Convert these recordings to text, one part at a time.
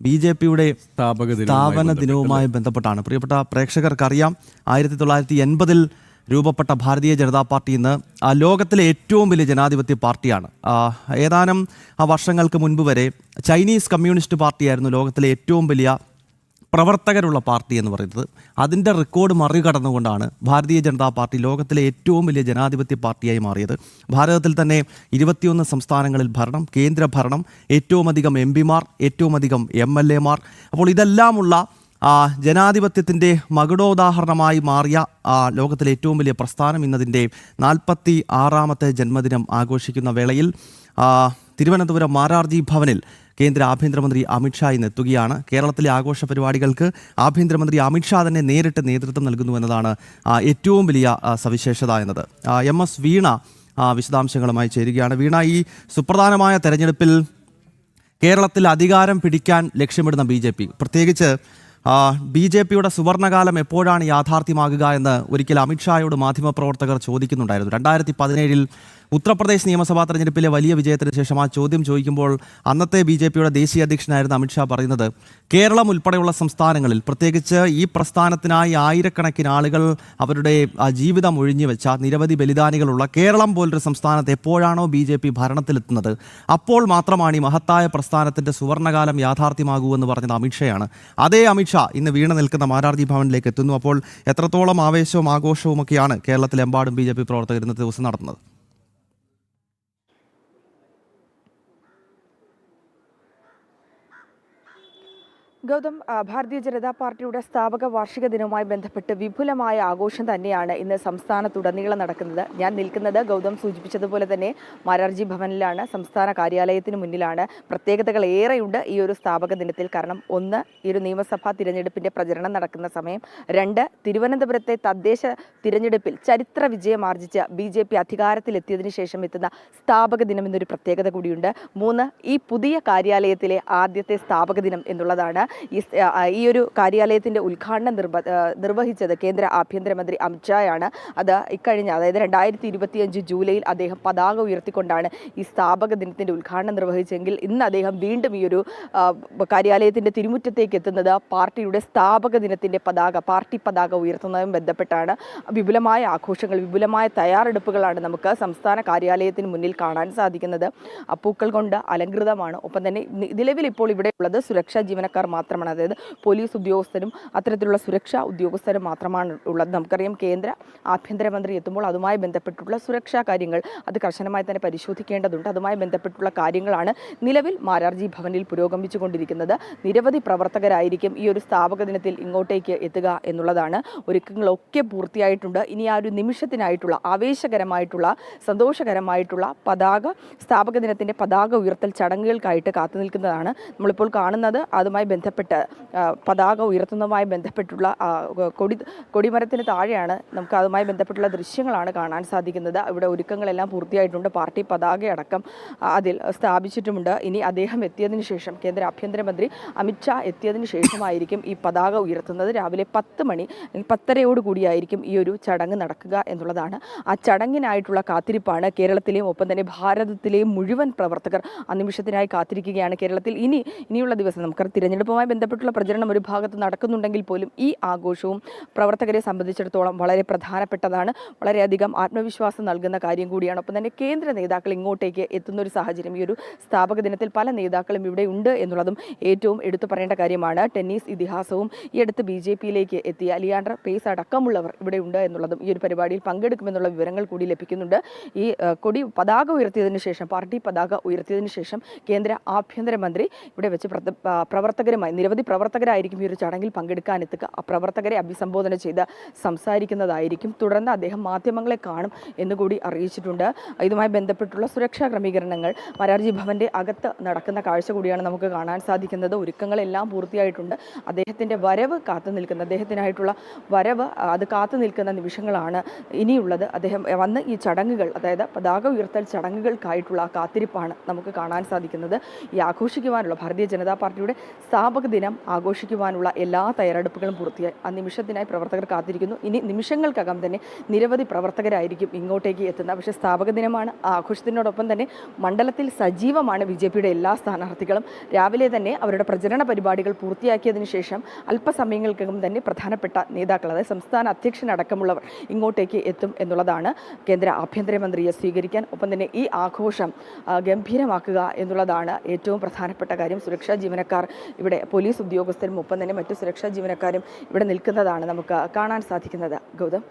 BJPയുടെ സ്ഥാപന ദിനവുമായി ബന്ധപ്പെട്ടാണ്. പ്രിയപ്പെട്ട പ്രേക്ഷകർക്കറിയാം, 1980-ൽ രൂപപ്പെട്ട ഭാരതീയ ജനതാ പാർട്ടി ഇന്ന് ലോകത്തിലെ ഏറ്റവും വലിയ ജനാധിപത്യ പാർട്ടിയാണ്. ഏതാനും വർഷങ്ങൾക്ക് മുൻപ് വരെ ചൈനീസ് കമ്മ്യൂണിസ്റ്റ് പാർട്ടിയായിരുന്നു ലോകത്തിലെ ഏറ്റവും വലിയ പ്രവർത്തകരുള്ള പാർട്ടി എന്ന് പറയുന്നത്. അതിൻ്റെ റെക്കോർഡ് മറികടന്നുകൊണ്ടാണ് ഭാരതീയ ജനതാ പാർട്ടി ലോകത്തിലെ ഏറ്റവും വലിയ ജനാധിപത്യ പാർട്ടിയായി മാറിയത്. ഭാരതത്തിൽ തന്നെ 21 സംസ്ഥാനങ്ങളിൽ ഭരണം, കേന്ദ്ര ഭരണം, ഏറ്റവും അധികം MP-മാർ, ഏറ്റവും അധികം MLA-മാർ. അപ്പോൾ ഇതെല്ലാമുള്ള ജനാധിപത്യത്തിൻ്റെ മകുടോദാഹരണമായി മാറിയ ലോകത്തിലെ ഏറ്റവും വലിയ പ്രസ്ഥാനം ഇന്നതിൻ്റെ 46ാമത്തെ ജന്മദിനം ആഘോഷിക്കുന്ന വേളയിൽ തിരുവനന്തപുരം മാരാർജി ഭവനിൽ കേന്ദ്ര ആഭ്യന്തരമന്ത്രി അമിത്ഷാ ഇന്ന് എത്തുകയാണ്. കേരളത്തിലെ ആഘോഷ പരിപാടികൾക്ക് ആഭ്യന്തരമന്ത്രി അമിത്ഷാ തന്നെ നേരിട്ട് നേതൃത്വം നൽകുന്നു എന്നതാണ് ഏറ്റവും വലിയ സവിശേഷത എന്നത്. MS വീണ വിശദാംശങ്ങളുമായി ചേരുകയാണ്. വീണ, ഈ സുപ്രധാനമായ തെരഞ്ഞെടുപ്പിൽ കേരളത്തിൽ അധികാരം പിടിക്കാൻ ലക്ഷ്യമിടുന്ന BJP, പ്രത്യേകിച്ച് BJPയുടെ സുവർണകാലം എപ്പോഴാണ് യാഥാർത്ഥ്യമാകുക എന്ന് ഒരിക്കൽ അമിത്ഷായോട് മാധ്യമപ്രവർത്തകർ ചോദിക്കുന്നുണ്ടായിരുന്നു. 2017-ൽ ഉത്തർപ്രദേശ് നിയമസഭാ തെരഞ്ഞെടുപ്പിലെ വലിയ വിജയത്തിന് ശേഷം ആ ചോദ്യം ചോദിക്കുമ്പോൾ അന്നത്തെ BJPയുടെ ദേശീയ അധ്യക്ഷനായിരുന്ന അമിത്ഷാ പറയുന്നത്, കേരളം ഉൾപ്പെടെയുള്ള സംസ്ഥാനങ്ങളിൽ, പ്രത്യേകിച്ച് ഈ പ്രസ്ഥാനത്തിനായി ആയിരക്കണക്കിന് ആളുകൾ അവരുടെ ജീവിതം ഒഴിഞ്ഞുവെച്ച നിരവധി ബലിദാനികളുള്ള കേരളം പോലൊരു സംസ്ഥാനത്ത് എപ്പോഴാണോ BJP ഭരണത്തിലെത്തുന്നത് അപ്പോൾ മാത്രമാണ് ഈ മഹത്തായ പ്രസ്ഥാനത്തിൻ്റെ സുവർണകാലം യാഥാർത്ഥ്യമാകൂ എന്ന് പറഞ്ഞത് അമിത്ഷയാണ്. അതേ അമിത്ഷാ ഇന്ന് വീണ് നിൽക്കുന്ന മാരാർജി ഭവനിലേക്ക് എത്തുന്നു. അപ്പോൾ എത്രത്തോളം ആവേശവും ആഘോഷവും ഒക്കെയാണ് കേരളത്തിലെമ്പാടും BJP പ്രവർത്തകർ ഇന്നത്തെ ദിവസം നടത്തുന്നത്? ഗൗതം, ഭാരതീയ ജനതാ പാർട്ടിയുടെ സ്ഥാപക വാർഷിക ദിനവുമായി ബന്ധപ്പെട്ട് വിപുലമായ ആഘോഷം തന്നെയാണ് ഇന്ന് സംസ്ഥാനത്തുടനീളം നടക്കുന്നത്. ഞാൻ നിൽക്കുന്നത് ഗൗതം സൂചിപ്പിച്ചതുപോലെ തന്നെ മാരാർജി ഭവനിലാണ്, സംസ്ഥാന കാര്യാലയത്തിന് മുന്നിലാണ്. പ്രത്യേകതകൾ ഏറെയുണ്ട് ഈ ഒരു സ്ഥാപക ദിനത്തിൽ. കാരണം 1, ഈ ഒരു നിയമസഭാ തിരഞ്ഞെടുപ്പിൻ്റെ പ്രചരണം നടക്കുന്ന സമയം. 2, തിരുവനന്തപുരത്തെ തദ്ദേശ തിരഞ്ഞെടുപ്പിൽ ചരിത്ര വിജയം ആർജിച്ച BJP അധികാരത്തിലെത്തിയതിനു ശേഷം എത്തുന്ന സ്ഥാപക ദിനം എന്നൊരു പ്രത്യേകത കൂടിയുണ്ട്. 3, ഈ പുതിയ കാര്യാലയത്തിലെ ആദ്യത്തെ സ്ഥാപക ദിനം എന്നുള്ളതാണ്. ഈ ഒരു കാര്യാലയത്തിൻ്റെ ഉദ്ഘാടനം നിർവഹിച്ചത് കേന്ദ്ര ആഭ്യന്തരമന്ത്രി അമിത്ഷായാണ്. അത് ഇക്കഴിഞ്ഞ, അതായത് 2025 ജൂലൈയിൽ അദ്ദേഹം പതാക ഉയർത്തിക്കൊണ്ടാണ് ഈ സ്ഥാപക ദിനത്തിൻ്റെ ഉദ്ഘാടനം നിർവഹിച്ചെങ്കിൽ ഇന്ന് അദ്ദേഹം വീണ്ടും ഈ ഒരു കാര്യാലയത്തിൻ്റെ തിരുമുറ്റത്തേക്ക് എത്തുന്നത് പാർട്ടിയുടെ സ്ഥാപക ദിനത്തിൻ്റെ പാർട്ടി പതാക ഉയർത്തുന്നതും ബന്ധപ്പെട്ടാണ്. വിപുലമായ ആഘോഷങ്ങൾ, വിപുലമായ തയ്യാറെടുപ്പുകളാണ് നമുക്ക് സംസ്ഥാന കാര്യാലയത്തിന് മുന്നിൽ കാണാൻ സാധിക്കുന്നത്. പൂക്കൾ കൊണ്ട് അലങ്കൃതമാണ്. ഒപ്പം തന്നെ നിലവിൽ ഇപ്പോൾ ഇവിടെ ഉള്ളത് സുരക്ഷാ ജീവനക്കാർ മാത്രമാണ്, അതായത് പോലീസ് ഉദ്യോഗസ്ഥരും അത്തരത്തിലുള്ള സുരക്ഷാ ഉദ്യോഗസ്ഥരും മാത്രമാണ് ഉള്ളത്. നമുക്കറിയാം, കേന്ദ്ര ആഭ്യന്തരമന്ത്രി എത്തുമ്പോൾ അതുമായി ബന്ധപ്പെട്ടുള്ള സുരക്ഷാ കാര്യങ്ങൾ അത് കർശനമായി തന്നെ പരിശോധിക്കേണ്ടതുണ്ട്. അതുമായി ബന്ധപ്പെട്ടുള്ള കാര്യങ്ങളാണ് നിലവിൽ മാരാർജി ഭവനിൽ പുരോഗമിച്ചു കൊണ്ടിരിക്കുന്നത്. നിരവധി പ്രവർത്തകരായിരിക്കും ഈ ഒരു സ്ഥാപക ദിനത്തിൽ ഇങ്ങോട്ടേക്ക് എത്തുക എന്നുള്ളതാണ്. ഒരുക്കങ്ങളൊക്കെ പൂർത്തിയായിട്ടുണ്ട്. ഇനി ആ ഒരു നിമിഷത്തിനായിട്ടുള്ള ആവേശകരമായിട്ടുള്ള സന്തോഷകരമായിട്ടുള്ള സ്ഥാപക ദിനത്തിൻ്റെ പതാക ഉയർത്തൽ ചടങ്ങുകൾക്കായിട്ട് കാത്തു നിൽക്കുന്നതാണ് നമ്മളിപ്പോൾ കാണുന്നത്. അതുമായി ബന്ധപ്പെട്ട് പതാക ഉയർത്തുന്നതുമായി ബന്ധപ്പെട്ടുള്ള കൊടിമരത്തിന് താഴെയാണ് നമുക്ക് അതുമായി ബന്ധപ്പെട്ടുള്ള ദൃശ്യങ്ങളാണ് കാണാൻ സാധിക്കുന്നത്. ഇവിടെ ഒരുക്കങ്ങളെല്ലാം പൂർത്തിയായിട്ടുണ്ട്. പാർട്ടി പതാകയടക്കം അതിൽ സ്ഥാപിച്ചിട്ടുമുണ്ട്. ഇനി അദ്ദേഹം എത്തിയതിനു ശേഷം, കേന്ദ്ര ആഭ്യന്തരമന്ത്രി അമിത്ഷാ എത്തിയതിനു ശേഷമായിരിക്കും ഈ പതാക ഉയർത്തുന്നത്. രാവിലെ 10 മണി 10:30 കൂടിയായിരിക്കും ഈ ഒരു ചടങ്ങ് നടക്കുക എന്നുള്ളതാണ്. ആ ചടങ്ങിനായിട്ടുള്ള കാത്തിരിപ്പാണ് കേരളത്തിലെയും ഒപ്പം തന്നെ ഭാരതത്തിലെയും മുഴുവൻ പ്രവർത്തകർ ആ നിമിഷത്തിനായി കാത്തിരിക്കുകയാണ്. കേരളത്തിൽ ഇനിയുള്ള ദിവസം നമുക്ക് തിരഞ്ഞെടുപ്പുമായി ബന്ധപ്പെട്ടുള്ള പ്രചരണം ഒരു ഭാഗത്ത് നടക്കുന്നുണ്ടെങ്കിൽ പോലും ഈ ആഘോഷവും പ്രവർത്തകരെ സംബന്ധിച്ചിടത്തോളം വളരെ പ്രധാനപ്പെട്ടതാണ്. വളരെയധികം ആത്മവിശ്വാസം നൽകുന്ന കാര്യം കൂടിയാണ്. ഒപ്പം തന്നെ കേന്ദ്ര നേതാക്കൾ ഇങ്ങോട്ടേക്ക് എത്തുന്ന ഒരു സാഹചര്യം ഈ ഒരു സ്ഥാപക ദിനത്തിൽ പല നേതാക്കളും ഇവിടെ ഉണ്ട് എന്നുള്ളതും ഏറ്റവും എടുത്തു പറയേണ്ട കാര്യമാണ്. ടെന്നീസ് ഇതിഹാസവും ഈ അടുത്ത് BJPയിലേക്ക് എത്തിയ ലിയാൻഡർ പേസ് അടക്കമുള്ളവർ ഇവിടെ ഉണ്ട് എന്നുള്ളതും ഈ ഒരു പരിപാടിയിൽ പങ്കെടുക്കുമെന്നുള്ള വിവരങ്ങൾ കൂടി ലഭിക്കുന്നുണ്ട്. ഈ പതാക ഉയർത്തിയതിനു ശേഷം, പാർട്ടി പതാക ഉയർത്തിയതിനു ശേഷം കേന്ദ്ര ആഭ്യന്തരമന്ത്രി ഇവിടെ വെച്ച് നിരവധി പ്രവർത്തകരായിരിക്കും ഈ ഒരു ചടങ്ങിൽ പങ്കെടുക്കാനെത്തുക. ആ പ്രവർത്തകരെ അഭിസംബോധന ചെയ്ത് സംസാരിക്കുന്നതായിരിക്കും. തുടർന്ന് അദ്ദേഹം മാധ്യമങ്ങളെ കാണും എന്നുകൂടി അറിയിച്ചിട്ടുണ്ട്. ഇതുമായി ബന്ധപ്പെട്ടുള്ള സുരക്ഷാ ക്രമീകരണങ്ങൾ മാരാർജി ഭവന്റെ അകത്ത് നടക്കുന്ന കാഴ്ച കൂടിയാണ് നമുക്ക് കാണാൻ സാധിക്കുന്നത്. ഒരുക്കങ്ങളെല്ലാം പൂർത്തിയായിട്ടുണ്ട്. അദ്ദേഹത്തിൻ്റെ വരവ് അദ്ദേഹത്തിനായിട്ടുള്ള വരവ് അത് കാത്തു നിൽക്കുന്ന നിമിഷങ്ങളാണ് ഇനിയുള്ളത്. അദ്ദേഹം വന്ന് ഈ ചടങ്ങുകൾ, അതായത് പതാക ഉയർത്തൽ ചടങ്ങുകൾക്കായിട്ടുള്ള കാത്തിരിപ്പാണ് നമുക്ക് കാണാൻ സാധിക്കുന്നത്. ഈ ആഘോഷിക്കുവാനുള്ള ഭാരതീയ ജനതാ പാർട്ടിയുടെ സ്ഥാപക സ്ഥാപക ദിനം ആഘോഷിക്കുവാനുള്ള എല്ലാ തയ്യാറെടുപ്പുകളും പൂർത്തിയായി. ആ നിമിഷത്തിനായി പ്രവർത്തകർ കാത്തിരിക്കുന്നു. ഇനി നിമിഷങ്ങൾക്കകം തന്നെ നിരവധി പ്രവർത്തകരായിരിക്കും ഇങ്ങോട്ടേക്ക് എത്തുന്നത്. പക്ഷേ സ്ഥാപക ദിനമാണ്. ആഘോഷത്തിനോടൊപ്പം തന്നെ മണ്ഡലത്തിൽ സജീവമാണ് ബി.ജെ.പിയുടെ എല്ലാ സ്ഥാനാർത്ഥികളും. രാവിലെ തന്നെ അവരുടെ പ്രചരണ പരിപാടികൾ പൂർത്തിയാക്കിയതിനു ശേഷം അല്പസമയങ്ങൾക്കകം തന്നെ പ്രധാനപ്പെട്ട നേതാക്കൾ, അതായത് സംസ്ഥാന അധ്യക്ഷനടക്കമുള്ളവർ ഇങ്ങോട്ടേക്ക് എത്തും എന്നുള്ളതാണ്. കേന്ദ്ര ആഭ്യന്തരമന്ത്രിയെ സ്വീകരിക്കാൻ, ഒപ്പം തന്നെ ഈ ആഘോഷം ഗംഭീരമാക്കുക എന്നുള്ളതാണ് ഏറ്റവും പ്രധാനപ്പെട്ട കാര്യം. സുരക്ഷാ ജീവനക്കാർ ഇവിടെ, പോലീസ് ഉദ്യോഗസ്ഥരും ഒപ്പം തന്നെ മറ്റു സുരക്ഷാ ജീവനക്കാരും ഇവിടെ നിൽക്കുന്നതാണ് നമുക്ക് കാണാൻ സാധിക്കുന്നത്. ഗൗതം.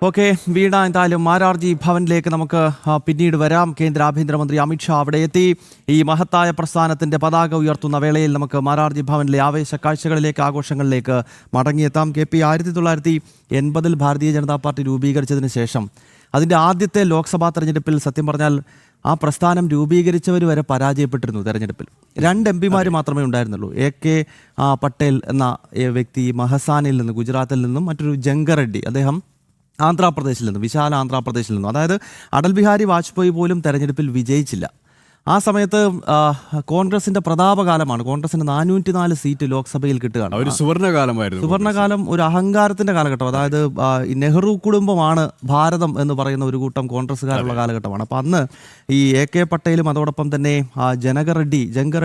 ഓക്കെ വീണ, എന്തായാലും മാരാർജി ഭവനിലേക്ക് നമുക്ക് പിന്നീട് വരാം. കേന്ദ്ര ആഭ്യന്തരമന്ത്രി അമിത്ഷാ അവിടെ എത്തി. ഈ മഹത്തായ പ്രസ്ഥാനത്തിന്റെ പതാക ഉയർത്തുന്ന വേളയിൽ നമുക്ക് മാരാർജി ഭവനിലെ ആവേശ കാഴ്ചകളിലേക്ക്, ആഘോഷങ്ങളിലേക്ക് മടങ്ങിയെത്താം. KP 1980 ഭാരതീയ ജനതാ പാർട്ടി രൂപീകരിച്ചതിന് ശേഷം അതിൻ്റെ ആദ്യത്തെ ലോക്സഭാ തെരഞ്ഞെടുപ്പിൽ സത്യം പറഞ്ഞാൽ ആ പ്രസ്ഥാനം രൂപീകരിച്ചവർ വരെ പരാജയപ്പെട്ടിരുന്നു തെരഞ്ഞെടുപ്പിൽ. 2 MP മാത്രമേ ഉണ്ടായിരുന്നുള്ളൂ. AK പട്ടേൽ എന്ന വ്യക്തി മഹസാനിൽ നിന്ന്, ഗുജറാത്തിൽ നിന്നും, മറ്റൊരു ജങ്കർ റെഡ്ഡി, അദ്ദേഹം ആന്ധ്രാപ്രദേശിൽ നിന്നും, വിശാല ആന്ധ്രാപ്രദേശിൽ നിന്നും. അതായത് അടൽ ബിഹാരി വാജ്പേയി പോലും തെരഞ്ഞെടുപ്പിൽ വിജയിച്ചില്ല. ആ സമയത്ത് കോൺഗ്രസിന്റെ പ്രതാപകാലമാണ്. കോൺഗ്രസിന് 404 സീറ്റ് ലോക്സഭയിൽ കിട്ടുകയാണ്. ഒരു സുവർണകാലം, ഒരു അഹങ്കാരത്തിന്റെ കാലഘട്ടം. അതായത് നെഹ്റു കുടുംബമാണ് ഭാരതം എന്ന് പറയുന്ന ഒരു കൂട്ടം കോൺഗ്രസ്സുകാരുള്ള കാലഘട്ടമാണ്. അപ്പം അന്ന് ഈ AK പട്ടേലും അതോടൊപ്പം തന്നെ ജങ്കർ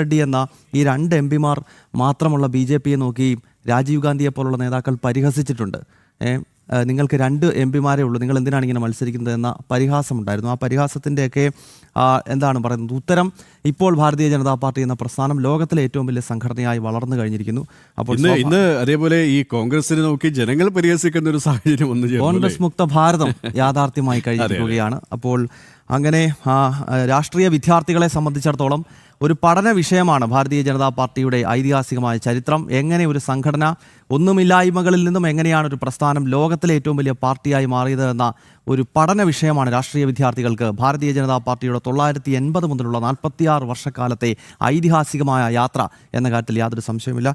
റെഡ്ഡി എന്ന ഈ 2 MP മാത്രമുള്ള BJPയെ നോക്കി രാജീവ് ഗാന്ധിയെ പോലുള്ള നേതാക്കൾ പരിഹസിച്ചിട്ടുണ്ട്. നിങ്ങൾക്ക് 2 MP ഉള്ളൂ, നിങ്ങൾ എന്തിനാണ് ഇങ്ങനെ മത്സരിക്കുന്നത് എന്ന പരിഹാസമുണ്ടായിരുന്നു. ആ പരിഹാസത്തിൻ്റെയൊക്കെ എന്താണ് പറയുന്നത് ഉത്തരം ഇപ്പോൾ ഭാരതീയ ജനതാ പാർട്ടി എന്ന പ്രസ്ഥാനം ലോകത്തിലെ ഏറ്റവും വലിയ സംഘടനയായി വളർന്നു കഴിഞ്ഞിരിക്കുന്നു. അപ്പോൾ ഇന്ന് അതേപോലെ ഈ കോൺഗ്രസിനെ നോക്കി ജനങ്ങൾ പരിഹസിക്കുന്ന ഒരു സാഹചര്യം കോൺഗ്രസ് മുക്ത ഭാരതം യാഥാർത്ഥ്യമായി കഴിഞ്ഞിരിക്കുകയാണ്. അപ്പോൾ അങ്ങനെ രാഷ്ട്രീയ വിദ്യാർത്ഥികളെ സംബന്ധിച്ചിടത്തോളം ഒരു പഠന വിഷയമാണ് ഭാരതീയ ജനതാ പാർട്ടിയുടെ ഐതിഹാസികമായ ചരിത്രം. എങ്ങനെ ഒരു സംഘടന ഒന്നുമില്ലായ്മകളിൽ നിന്നും എങ്ങനെയാണ് ഒരു പ്രസ്ഥാനം ലോകത്തിലെ ഏറ്റവും വലിയ പാർട്ടിയായി മാറിയത് എന്ന ഒരു പഠന വിഷയമാണ് രാഷ്ട്രീയ വിദ്യാർത്ഥികൾക്ക് ഭാരതീയ ജനതാ പാർട്ടിയുടെ 1980 മുതലുള്ള 46 വർഷക്കാലത്തെ ഐതിഹാസികമായ യാത്ര എന്ന കാര്യത്തിൽ യാതൊരു സംശയമില്ല.